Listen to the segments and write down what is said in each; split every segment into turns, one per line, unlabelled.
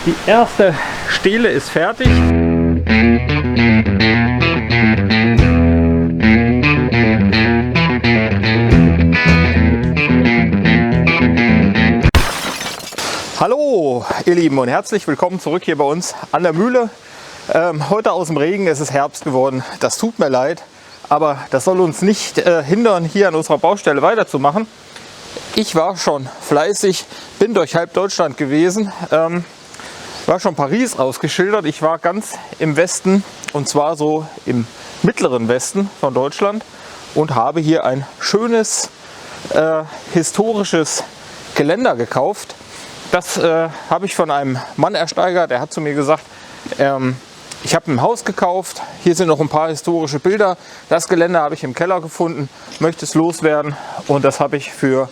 Die erste Stele ist fertig. Hallo ihr Lieben und herzlich willkommen zurück hier bei uns an der Mühle. Heute aus dem Regen, es ist Herbst geworden, das tut mir leid, aber das soll uns nicht hindern, hier an unserer Baustelle weiterzumachen. Ich war schon fleißig, bin durch halb Deutschland gewesen, war schon Paris ausgeschildert. Ich war ganz im Westen und zwar so im mittleren Westen von Deutschland und habe hier ein schönes historisches Geländer gekauft. Das habe ich von einem Mann ersteigert. Der hat zu mir gesagt, ich habe ein Haus gekauft, hier sind noch ein paar historische Bilder. Das Geländer habe ich im Keller gefunden, möchte es loswerden und das habe ich für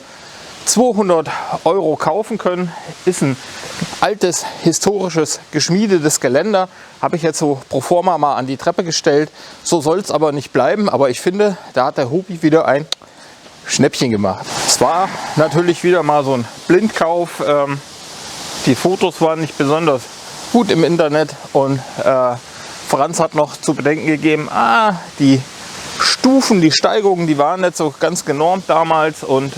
200 € kaufen können. Ist ein altes, historisches, geschmiedetes Geländer. Habe ich jetzt so pro forma mal an die Treppe gestellt. So soll es aber nicht bleiben, aber ich finde, da hat der Hubi wieder ein Schnäppchen gemacht. Es war natürlich wieder mal so ein Blindkauf. Die Fotos waren nicht besonders gut im Internet und Franz hat noch zu bedenken gegeben, die Stufen, die Steigungen, die waren nicht so ganz genormt damals und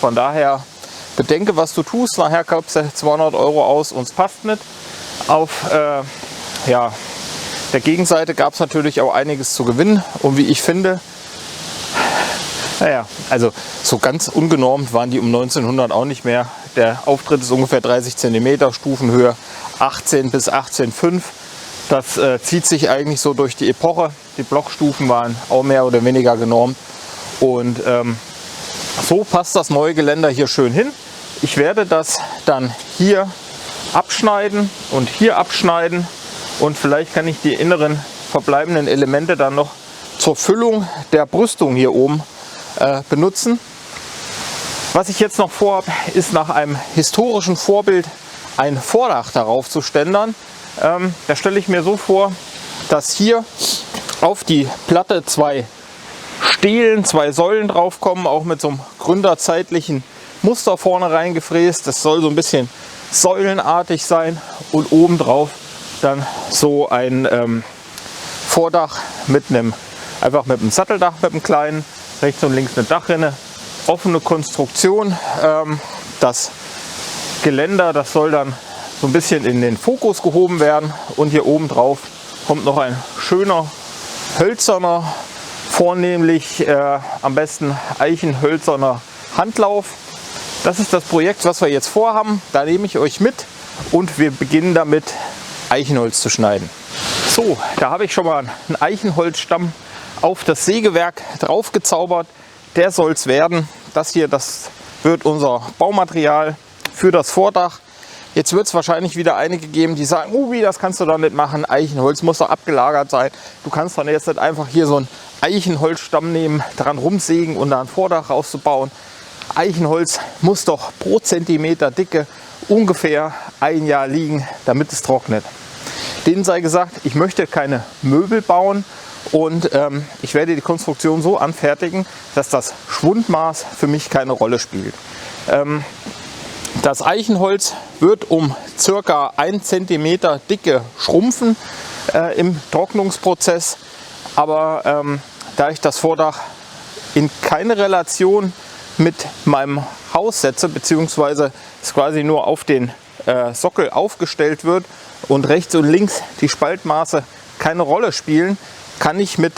von daher bedenke, was du tust. Nachher kaufst du 200 € aus und es passt nicht. Auf der Gegenseite gab es natürlich auch einiges zu gewinnen und wie ich finde, also so ganz ungenormt waren die um 1900 auch nicht mehr. Der Auftritt ist ungefähr 30 cm, Stufenhöhe 18 bis 18,5. Das zieht sich eigentlich so durch die Epoche. Die Blockstufen waren auch mehr oder weniger genormt. Und so passt das neue Geländer hier schön hin. Ich werde das dann hier abschneiden und hier abschneiden. Und vielleicht kann ich die inneren verbleibenden Elemente dann noch zur Füllung der Brüstung hier oben benutzen. Was ich jetzt noch vorhabe, ist nach einem historischen Vorbild ein Vordach darauf zu ständern. Da stelle ich mir so vor, dass hier auf die Platte zwei Stelen, zwei Säulen drauf kommen, auch mit so einem gründerzeitlichen Muster vorne reingefräst. Das soll so ein bisschen säulenartig sein und obendrauf dann so ein Vordach mit einem Satteldach, mit einem kleinen, rechts und links eine Dachrinne, offene Konstruktion. Das Geländer, das soll dann so ein bisschen in den Fokus gehoben werden und hier oben drauf kommt noch ein schöner hölzerner, vornehmlich am besten eichenhölzerner Handlauf. Das ist das Projekt, was wir jetzt vorhaben. Da nehme ich euch mit und wir beginnen damit, Eichenholz zu schneiden. So, da habe ich schon mal einen Eichenholzstamm auf das Sägewerk drauf gezaubert. Der soll es werden. Das hier, das wird unser Baumaterial für das Vordach. Jetzt wird es wahrscheinlich wieder einige geben, die sagen, Ubi, das kannst du doch nicht machen, Eichenholz muss doch abgelagert sein. Du kannst doch jetzt nicht einfach hier so einen Eichenholzstamm nehmen, dran rumsägen und da ein Vordach rauszubauen. Eichenholz muss doch pro Zentimeter Dicke ungefähr ein Jahr liegen, damit es trocknet. Denen sei gesagt, ich möchte keine Möbel bauen und ich werde die Konstruktion so anfertigen, dass das Schwundmaß für mich keine Rolle spielt. Das Eichenholz wird um ca. 1 cm Dicke schrumpfen im Trocknungsprozess, aber da ich das Vordach in keine Relation mit meinem Haus setze, beziehungsweise es quasi nur auf den Sockel aufgestellt wird und rechts und links die Spaltmaße keine Rolle spielen, kann ich mit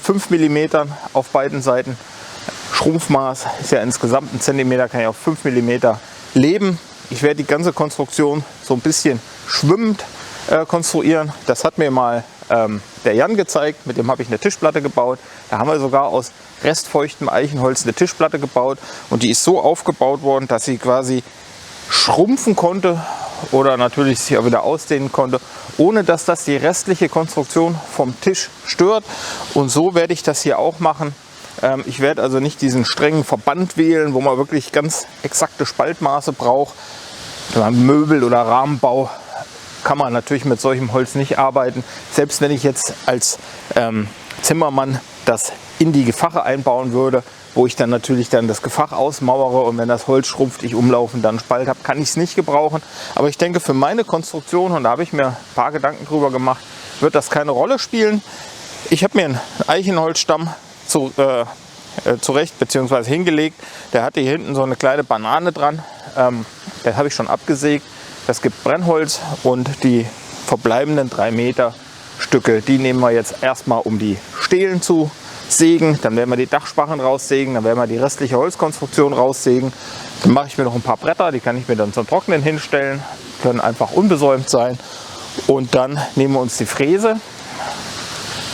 5 mm auf beiden Seiten, Schrumpfmaß ist ja insgesamt 1 cm, kann ich auf 5 mm leben. Ich werde die ganze Konstruktion so ein bisschen schwimmend konstruieren. Das hat mir mal der Jan gezeigt, mit dem habe ich eine Tischplatte gebaut. Da haben wir sogar aus restfeuchtem Eichenholz eine Tischplatte gebaut und die ist so aufgebaut worden, dass sie quasi schrumpfen konnte oder natürlich sich auch wieder ausdehnen konnte, ohne dass das die restliche Konstruktion vom Tisch stört. Und so werde ich das hier auch machen. Ich werde also nicht diesen strengen Verband wählen, wo man wirklich ganz exakte Spaltmaße braucht. Beim Möbel- oder Rahmenbau kann man natürlich mit solchem Holz nicht arbeiten. Selbst wenn ich jetzt als Zimmermann das in die Gefache einbauen würde, wo ich dann natürlich dann das Gefach ausmauere und wenn das Holz schrumpft, ich umlaufen, dann einen Spalt habe, kann ich es nicht gebrauchen. Aber ich denke, für meine Konstruktion, und da habe ich mir ein paar Gedanken drüber gemacht, wird das keine Rolle spielen. Ich habe mir einen Eichenholzstamm zurecht bzw. hingelegt. Der hatte hier hinten so eine kleine Banane dran. Den habe ich schon abgesägt. Das gibt Brennholz und die verbleibenden 3 Meter Stücke, die nehmen wir jetzt erstmal, um die Stelen zu sägen. Dann werden wir die Dachsparren raussägen, dann werden wir die restliche Holzkonstruktion raussägen. Dann mache ich mir noch ein paar Bretter, die kann ich mir dann zum Trocknen hinstellen, können einfach unbesäumt sein. Und dann nehmen wir uns die Fräse,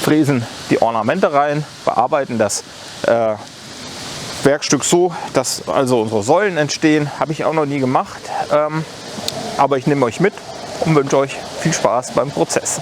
fräsen die Ornamente rein, bearbeiten das Werkstück so, dass also unsere Säulen entstehen. Habe ich auch noch nie gemacht, aber ich nehme euch mit und wünsche euch viel Spaß beim Prozess.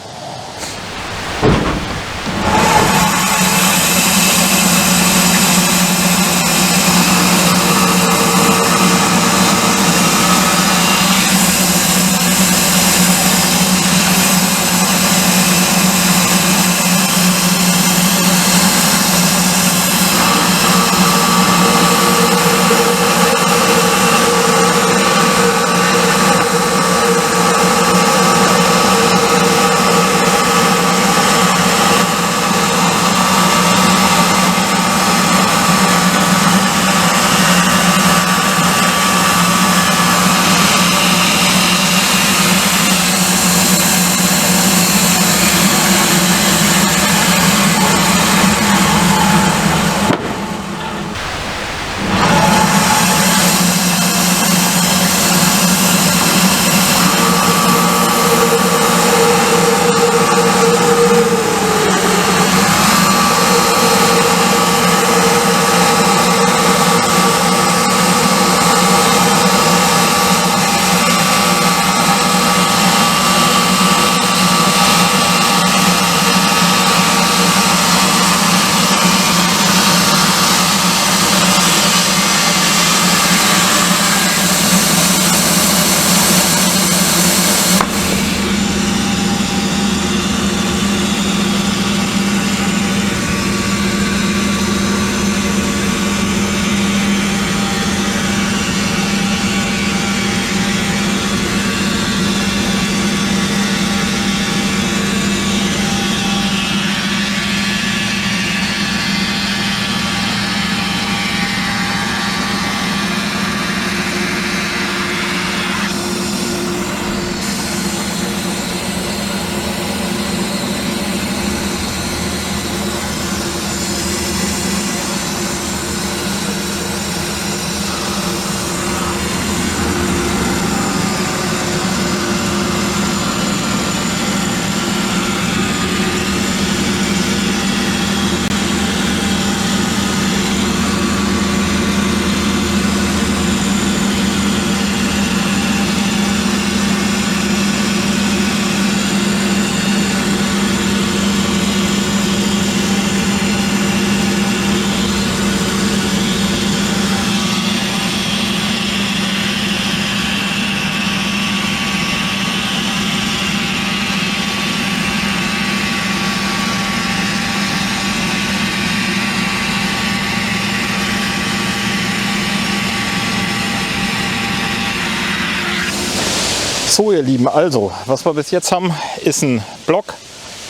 So ihr Lieben, also was wir bis jetzt haben, ist ein Block.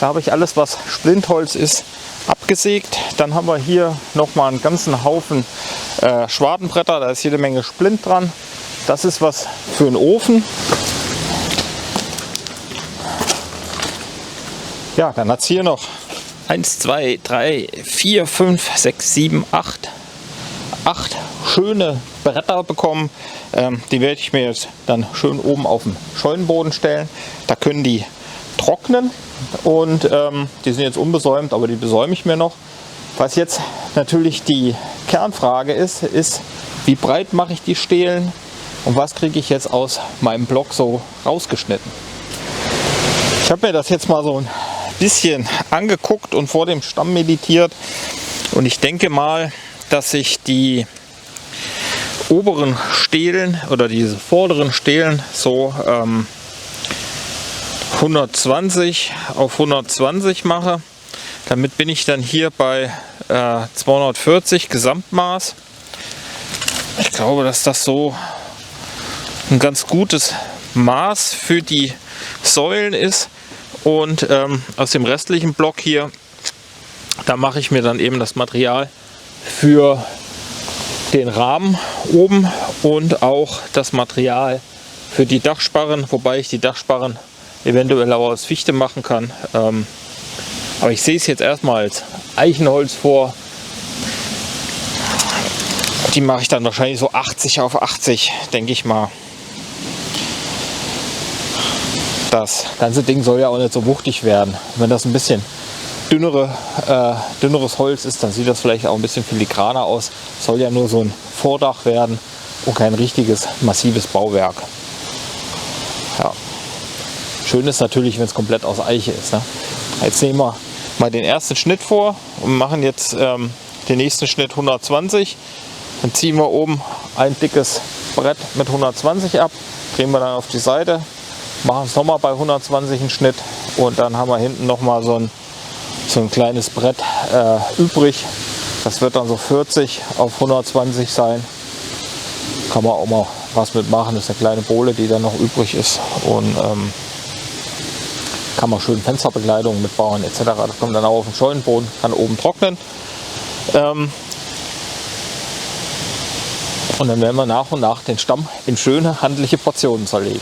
Da habe ich alles, was Splintholz ist, abgesägt. Dann haben wir hier nochmal einen ganzen Haufen Schwadenbretter, da ist jede Menge Splint dran. Das ist was für einen Ofen. Ja, dann hat es hier noch 1, 2, 3, 4, 5, 6, 7, 8 schöne Bretter bekommen. Die werde ich mir jetzt dann schön oben auf den Scheunenboden stellen. Da können die trocknen und die sind jetzt unbesäumt, aber die besäume ich mir noch. Was jetzt natürlich die Kernfrage ist, wie breit mache ich die Stelen und was kriege ich jetzt aus meinem Block so rausgeschnitten. Ich habe mir das jetzt mal so ein bisschen angeguckt und vor dem Stamm meditiert und ich denke mal, dass ich die oberen Stelen oder diese vorderen Stelen so 120 auf 120 mache. Damit bin ich dann hier bei 240 Gesamtmaß. Ich glaube, dass das so ein ganz gutes Maß für die Säulen ist. Und aus dem restlichen Block hier, da mache ich mir dann eben das Material für den Rahmen oben und auch das Material für die Dachsparren, wobei ich die Dachsparren eventuell auch aus Fichte machen kann. Aber ich sehe es jetzt erstmal als Eichenholz vor. Die mache ich dann wahrscheinlich so 80 auf 80, denke ich mal. Das ganze Ding soll ja auch nicht so wuchtig werden. Wenn das ein bisschen dünneres Holz ist, dann sieht das vielleicht auch ein bisschen filigraner aus. Soll ja nur so ein Vordach werden und kein richtiges massives Bauwerk. Ja. Schön ist natürlich, wenn es komplett aus Eiche ist. Ne? Jetzt nehmen wir mal den ersten Schnitt vor und machen jetzt den nächsten Schnitt 120. Dann ziehen wir oben ein dickes Brett mit 120 ab, drehen wir dann auf die Seite, machen es nochmal bei 120 einen Schnitt und dann haben wir hinten nochmal so ein kleines Brett übrig. Das wird dann so 40 auf 120 sein. Kann man auch mal was mitmachen. Das ist eine kleine Bohle, die dann noch übrig ist. Und kann man schön Fensterbekleidung mitbauen etc. Das kommt dann auch auf den Scheunenboden, kann oben trocknen. Und dann werden wir nach und nach den Stamm in schöne handliche Portionen zerlegen.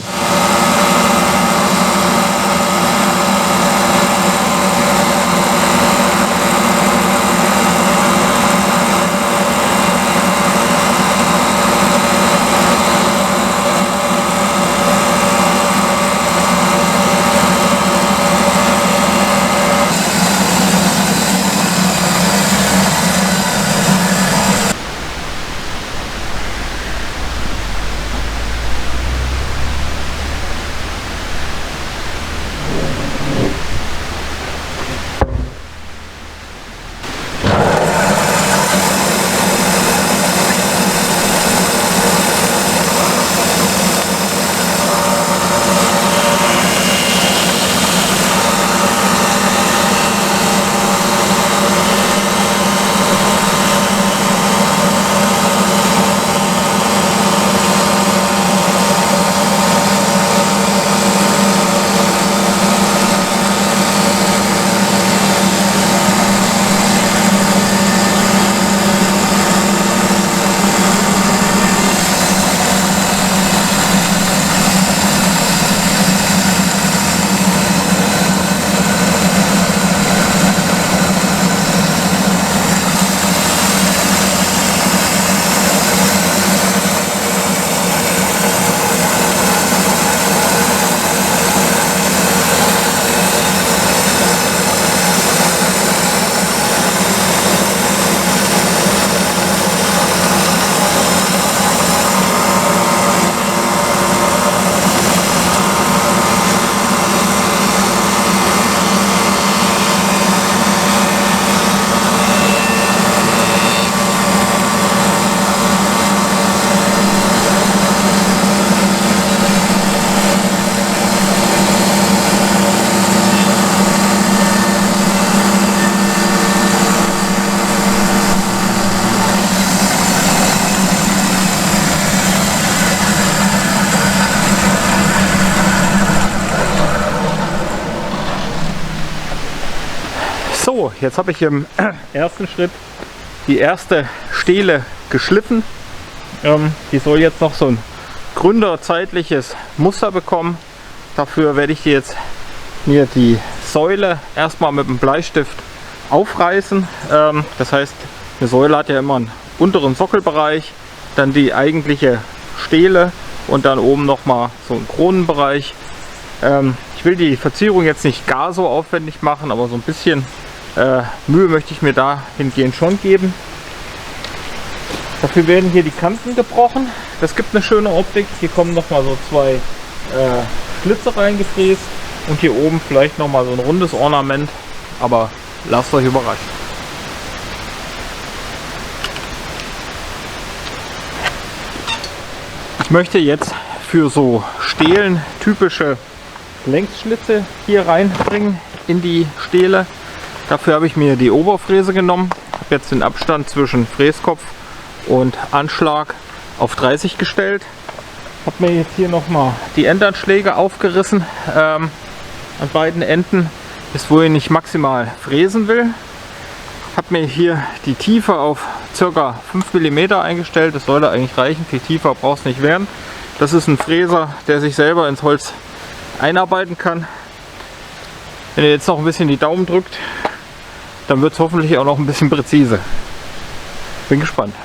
So, jetzt habe ich im ersten Schritt die erste Stele geschliffen. Die soll jetzt noch so ein gründerzeitliches Muster bekommen. Dafür werde ich jetzt mir die Säule erstmal mit dem Bleistift aufreißen. Das heißt, eine Säule hat ja immer einen unteren Sockelbereich, dann die eigentliche Stele und dann oben nochmal so einen Kronenbereich. Ich will die Verzierung jetzt nicht gar so aufwendig machen, aber so ein bisschen Mühe möchte ich mir dahingehend schon geben. Dafür werden hier die Kanten gebrochen. Das gibt eine schöne Optik. Hier kommen nochmal so zwei Schlitze reingefräst und hier oben vielleicht nochmal so ein rundes Ornament. Aber lasst euch überraschen. Ich möchte jetzt für so Stelen typische Längsschlitze hier reinbringen in die Stele. Dafür habe ich mir die Oberfräse genommen, habe jetzt den Abstand zwischen Fräskopf und Anschlag auf 30 gestellt. Habe mir jetzt hier nochmal die Endanschläge aufgerissen an beiden Enden, bis wohin ich maximal fräsen will. Habe mir hier die Tiefe auf ca. 5 mm eingestellt, das sollte eigentlich reichen, viel tiefer braucht es nicht werden. Das ist ein Fräser, der sich selber ins Holz einarbeiten kann. Wenn ihr jetzt noch ein bisschen die Daumen drückt, dann wird es hoffentlich auch noch ein bisschen präzise. Bin gespannt.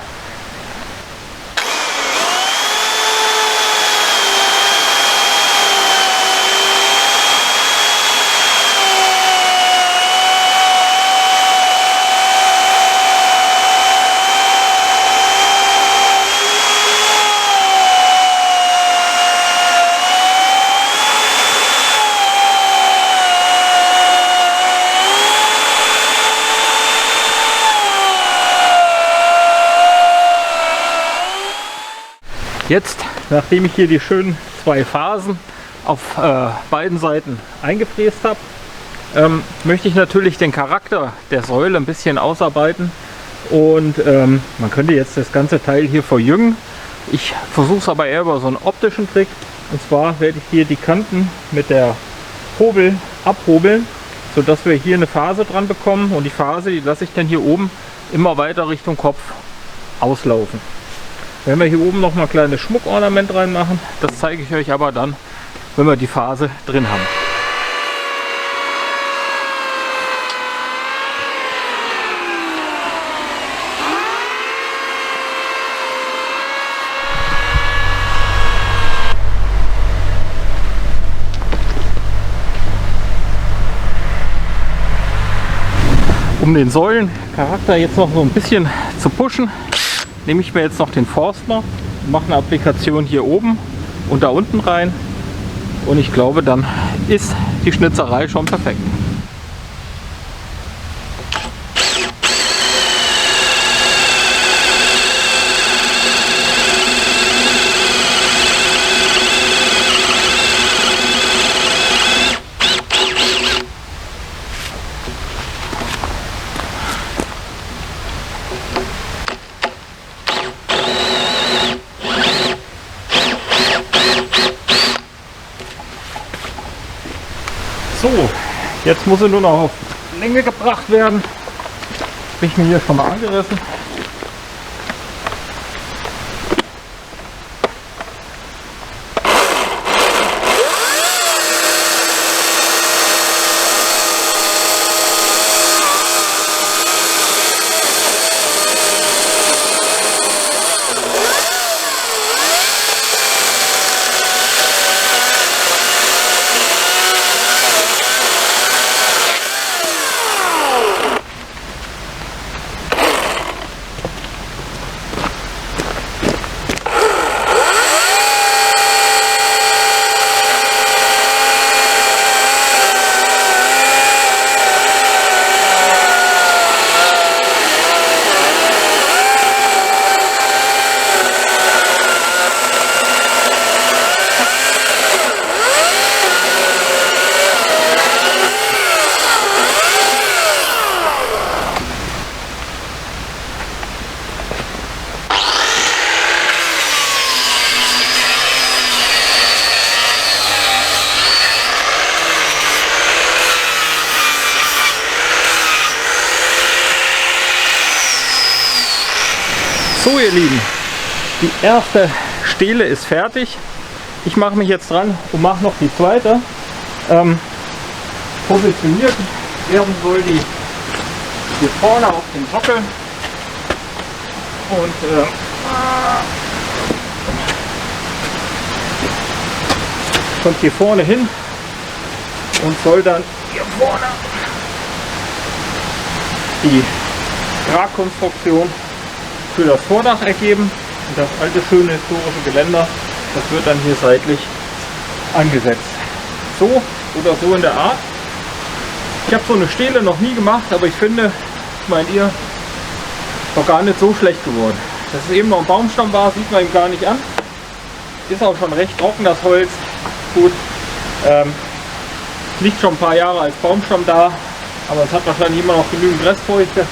Jetzt, nachdem ich hier die schönen 2 Phasen auf beiden Seiten eingefräst habe, möchte ich natürlich den Charakter der Säule ein bisschen ausarbeiten. Und man könnte jetzt das ganze Teil hier verjüngen. Ich versuche es aber eher über so einen optischen Trick. Und zwar werde ich hier die Kanten mit der Hobel abhobeln, sodass wir hier eine Phase dran bekommen. Und die Phase, die lasse ich dann hier oben immer weiter Richtung Kopf auslaufen. Wenn wir hier oben noch mal ein kleines Schmuckornament reinmachen, das zeige ich euch aber dann, wenn wir die Phase drin haben. Um den Säulencharakter jetzt noch so ein bisschen zu pushen, nehme ich mir jetzt noch den Forstner, mache eine Applikation hier oben und da unten rein und ich glaube, dann ist die Schnitzerei schon perfekt. So, jetzt muss er nur noch auf Länge gebracht werden. Habe ich mir hier schon mal angerissen. So ihr Lieben, die erste Stele ist fertig. Ich mache mich jetzt dran und mache noch die zweite. Positioniert werden soll die hier vorne auf den Sockel. Und kommt hier vorne hin und soll dann hier vorne die Tragkonstruktion für das Vordach ergeben. Und das alte schöne historische Geländer, das wird dann hier seitlich angesetzt. So oder so in der Art. Ich habe so eine Stele noch nie gemacht, aber ich finde, meint ihr, noch gar nicht so schlecht geworden. Dass es eben noch ein Baumstamm war, sieht man ihm gar nicht an. Ist auch schon recht trocken, das Holz. Gut, liegt schon ein paar Jahre als Baumstamm da, aber es hat wahrscheinlich immer noch genügend Restfeuchte.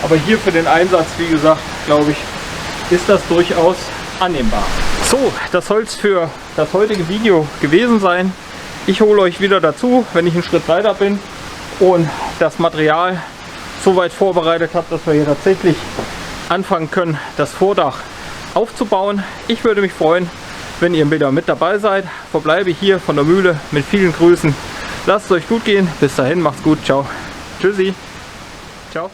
Aber hier für den Einsatz, wie gesagt, glaube ich, ist das durchaus annehmbar. So, das soll es für das heutige Video gewesen sein. Ich hole euch wieder dazu, wenn ich einen Schritt weiter bin und das Material so weit vorbereitet habe, dass wir hier tatsächlich anfangen können, das Vordach aufzubauen. Ich würde mich freuen, wenn ihr wieder mit dabei seid. Verbleibe hier von der Mühle mit vielen Grüßen. Lasst es euch gut gehen. Bis dahin, macht's gut. Ciao. Tschüssi. Ciao.